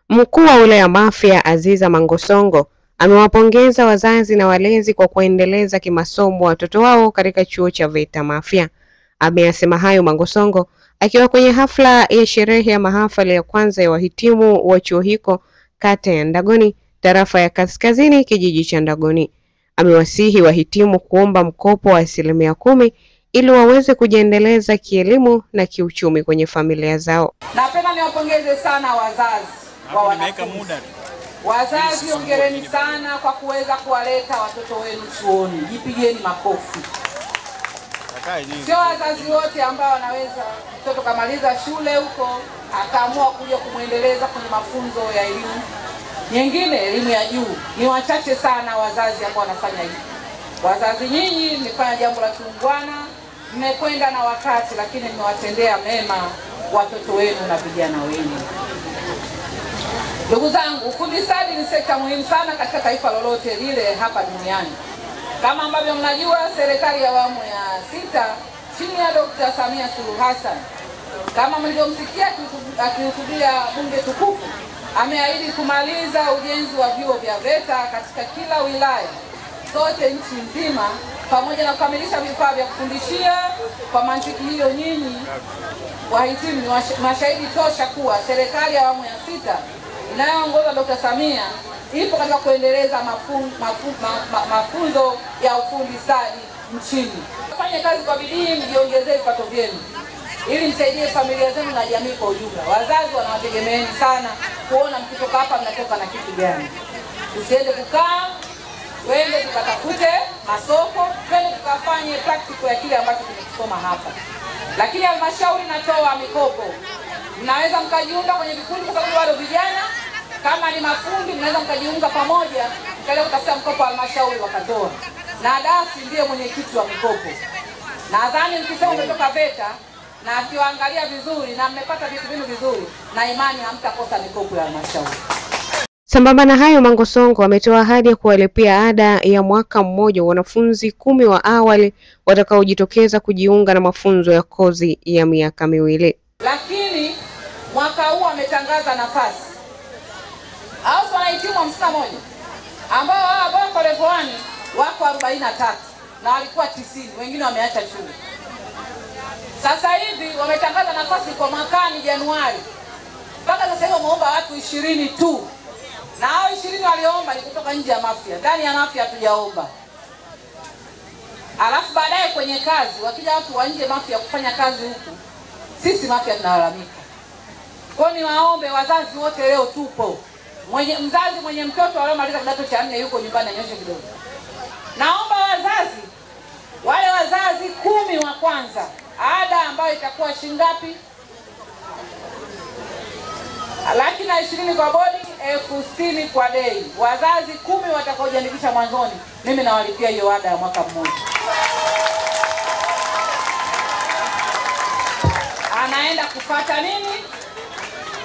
Mkuu wa wilaya Mafia Aziza Mangosongo amewapongeza wazazi na walezi kwa kuendeleza kimasomo watoto wao katika chuo cha VETA Mafia. Ameyasema hayo Mangosongo akiwa kwenye hafla ya sherehe ya mahafali ya kwanza ya wahitimu wa chuo hiko kata ya Ndagoni, tarafa ya Kaskazini, kijiji cha Ndagoni. Amewasihi wahitimu kuomba mkopo wa 10% ili waweze kujiendeleza kielimu na kiuchumi kwenye familia zao. Napenda niwapongeze sana wazazi wa wanafunzi. Wazazi, hongereni sana kwa kuweza kuwaleta watoto wenu chuoni. Jipigeni makofi. Sio wazazi wote ambao wanaweza mtoto kamaliza shule huko akaamua kuja kumuendeleza kwenye mafunzo ya elimu nyingine, elimu ya juu. Ni wachache sana wazazi ambao wanafanya hivi. Wazazi nyinyi mmefanya jambo la kiungwana, mmekwenda na wakati, lakini mmewatendea mema watoto wenu na vijana wenu. Ndugu zangu, ufundi stadi ni sekta muhimu sana katika taifa lolote lile hapa duniani. Kama ambavyo mnajua, serikali ya awamu ya 6 chini ya Dr. Samia Suluhu Hassan, kama mlivyomsikia akihutubia bunge tukufu, ameahidi kumaliza ujenzi wa vyuo vya VETA katika kila wilaya zote nchi nzima, pamoja na kukamilisha vifaa vya kufundishia. Kwa mantiki hiyo, nyinyi wahitimu ni mashahidi tosha kuwa serikali ya awamu ya 6 inayoongozwa Dr. Samia ipo katika kuendeleza mafunzo ya ufundi stadi nchini. Fanye kazi kwa bidii, mjiongezee vipato vyenu ili msaidie familia zenu na jamii kwa ujumla. Wazazi wanawategemeeni sana kuona mkitoka hapa mnatoka na kitu gani. Usiende kukaa, twende tukatafute masoko, twende tukafanye practical ya kile ambacho tumekisoma hapa. Lakini halmashauri inatoa mikopo. Mnaweza mkajiunga kwenye vikundi kwa sababu bado vijana. Kama ni mafundi mnaweza mkajiunga pamoja, mkaenda kutafuta mkopo wa halmashauri wakatoa. Na dasi ndiye mwenyekiti wa mikopo. Nadhani mkisema umetoka VETA na akiwaangalia vizuri na mmepata vitu vinu vizuri, na imani hamtakosa mikopo ya halmashauri. Sambamba na hayo, Mangosongo ametoa ahadi ya kuwalipia ada ya mwaka mmoja wanafunzi 10 wa awali watakaojitokeza kujiunga na mafunzo ya kozi ya miaka 2. Lakini mwaka huu ametangaza nafasi au wanahitimu 51 ambao kwa level 1 wako 43 na walikuwa 90, wengine wameacha shule. Sasa hivi wametangaza nafasi kwa mwakani Januari. Mpaka sasa hivi wameomba watu 20 tu. Na hao 20 waliomba ni kutoka nje ya Mafia. Ndani ya Mafia hatujaomba. Alafu baadaye kwenye kazi, wakija watu wa nje Mafia kufanya kazi huku, sisi Mafia tunalalamika. Kwa ni waombe wazazi wote, leo tupo. Mzazi mwenye mtoto aliyomaliza kidato cha 4 yuko nyumbani, anyoshe kidogo. Naomba wazazi, wale wazazi 10 wa kwanza, ada ambayo itakuwa shilingi ngapi? 120 kwa bodi, 60 kwa dei. Wazazi 10 watakaojiandikisha mwanzoni, mimi nawalipia hiyo ada ya mwaka mmoja. Anaenda kufuata nini?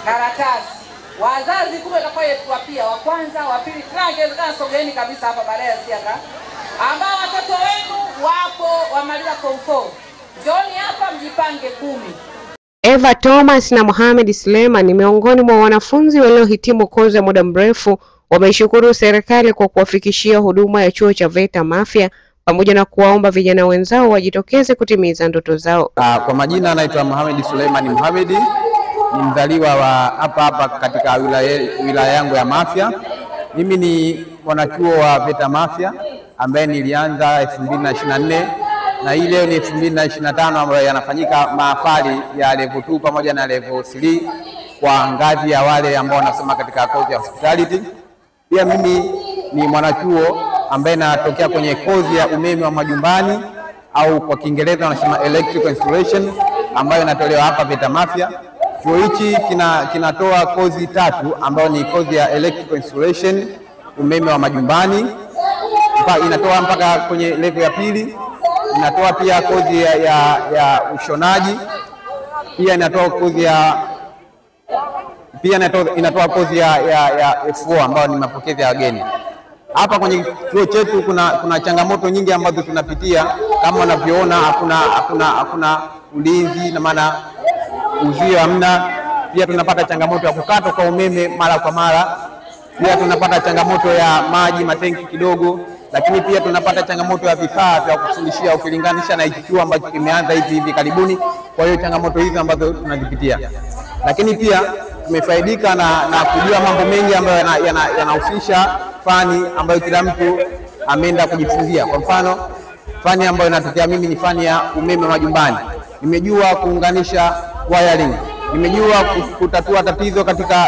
Karatasi. Wazazi 10 watakaoyepia wa kwanza, wa pili, kana sogeeni kabisa hapa baadaye siaka. Ambao watoto wenu wapo wamaliza form 4. Joni hapa mjipange 10. Eva Thomas na Mohamed Suleiman ni miongoni mwa wanafunzi waliohitimu kozi ya muda mrefu. Wameishukuru serikali kwa kuwafikishia huduma ya chuo cha VETA Mafia pamoja na kuwaomba vijana wenzao wajitokeze kutimiza ndoto zao. Kwa majina anaitwa Mohamed Suleiman Mohamed, ni mzaliwa wa hapa katika wilaya yangu ya Mafia. Mimi ni mwanachuo wa VETA Mafia ambaye nilianza 2024 na hii leo ni 2025 ambayo yanafanyika mahafali ya level 2 pamoja na level 3 kwa ngazi ya wale ambao wanasoma katika kozi ya hospitality. Pia mimi ni mwanachuo ambaye natokea kwenye kozi ya umeme wa majumbani au kwa Kiingereza wanasema electrical installation ambayo inatolewa hapa VETA Mafia. Chuo hichi kinatoa kozi 3 ambayo ni kozi ya electrical installation, umeme wa majumbani, inatoa mpaka kwenye level ya 2. Inatoa pia kozi ya ushonaji, pia inatoa kozi inatoa kozi ya F4 ambayo ni mapokezi ya wageni. Hapa kwenye chuo chetu kuna changamoto nyingi ambazo tunapitia, kama unavyoona hakuna ulinzi, na maana uzio hamna. Pia tunapata changamoto ya kukatwa kwa umeme mara kwa mara. Pia tunapata changamoto ya maji matenki kidogo, lakini pia tunapata changamoto ya vifaa vya kufundishia ukilinganisha na hiki chuo ambacho kimeanza hivi karibuni. Kwa hiyo changamoto hizi ambazo tunazipitia, lakini pia tumefaidika na kujua mambo mengi ambayo yanahusisha fani ambayo kila mtu ameenda kujifunzia. Kwa mfano, fani ambayo inatokea mimi ni fani ya umeme majumbani. Nimejua kuunganisha wiring, nimejua kutatua tatizo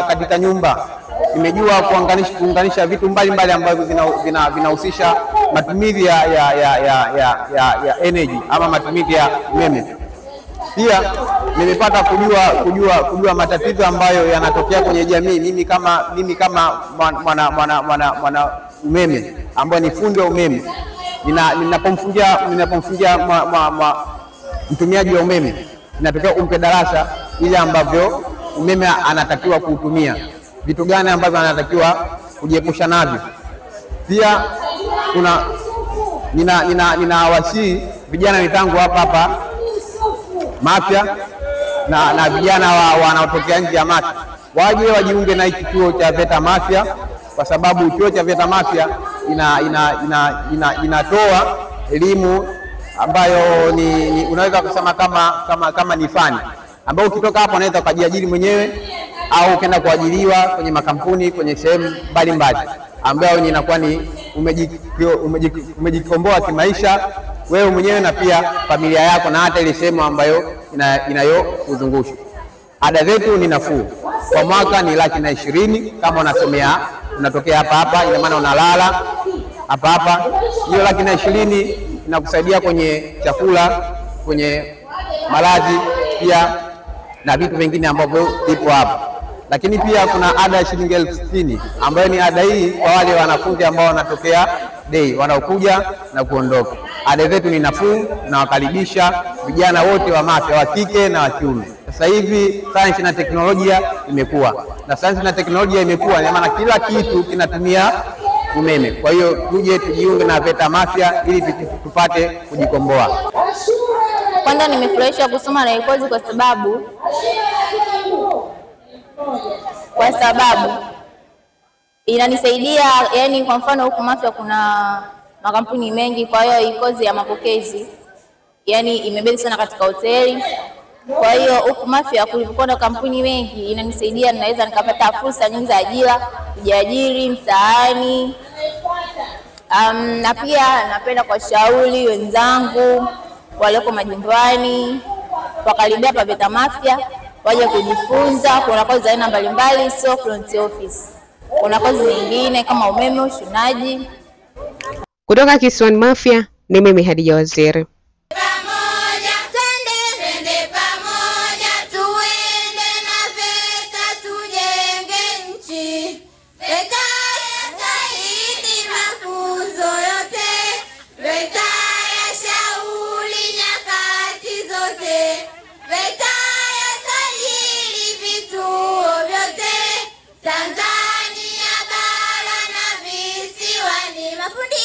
katika nyumba, nimejua kuunganisha vitu mbalimbali ambavyo vinahusisha matumizi ya energy ama matumizi ya umeme. Pia nimepata kujua matatizo ambayo yanatokea kwenye jamii. Mimi kama mwana umeme ambaye ni fundi wa umeme, ninapomfungia mtumiaji wa umeme, inatokea umpe darasa ile ambavyo umeme anatakiwa kuutumia, vitu gani ambavyo anatakiwa kujiepusha navyo. Pia ninawasihi vijana wenzangu hapa Mafia na vijana wanaotokea nje ya Mafia waje wajiunge na hiki chuo cha VETA Mafia, kwa sababu chuo cha VETA Mafia inatoa elimu ambayo unaweza kusema kama ni fani ambayo ukitoka hapo unaweza kujiajiri mwenyewe au ukaenda kuajiriwa kwenye makampuni, kwenye sehemu mbalimbali ambayo inakuwa ni umejikomboa kimaisha wewe mwenyewe na pia familia yako na hata ile sehemu ambayo inayokuzungusha. Ada zetu ni nafuu. Kwa mwaka ni 120,000 kama unatokea hapa, ina maana unalala hapa. Hiyo 120,000 inakusaidia kwenye chakula, kwenye malazi pia na vitu vingine ambavyo vipo hapa. Lakini pia kuna ada ya shilingi 60,000 ambayo ni ada hii kwa wale wanafunzi ambao wanatokea day wanaokuja na kuondoka. Ada zetu ni nafuu na wakaribisha vijana wote wa Mafia, wa kike na wa kiume. Sasa hivi sayansi na teknolojia imekuwa, na sayansi na teknolojia imekuwa maana kila kitu kinatumia umeme. Kwa hiyo tuje tujiunge na VETA Mafia ili tupate kujikomboa. Kwanza nimefurahishwa kusoma na kozi kwa sababu inanisaidia, yani kwa mfano huku Mafia kuna makampuni mengi, kwa hiyo hii kozi ya mapokezi yani imebezi sana katika hoteli. Kwa hiyo huku Mafia kulikuwa na kampuni mengi, inanisaidia naweza nikapata fursa nyingi za ajira, kujiajiri mtaani. Na pia napenda kwa shauri wenzangu walioko majumbani wakaribia hapa VETA Mafia waje kujifunza. Kuna kozi aina mbalimbali, sio front office. Kuna kozi nyingine kama umeme, ushonaji. Kutoka kisiwani Mafia ni mimi Hadija Waziri. Tanzania bara na visiwani, mafundi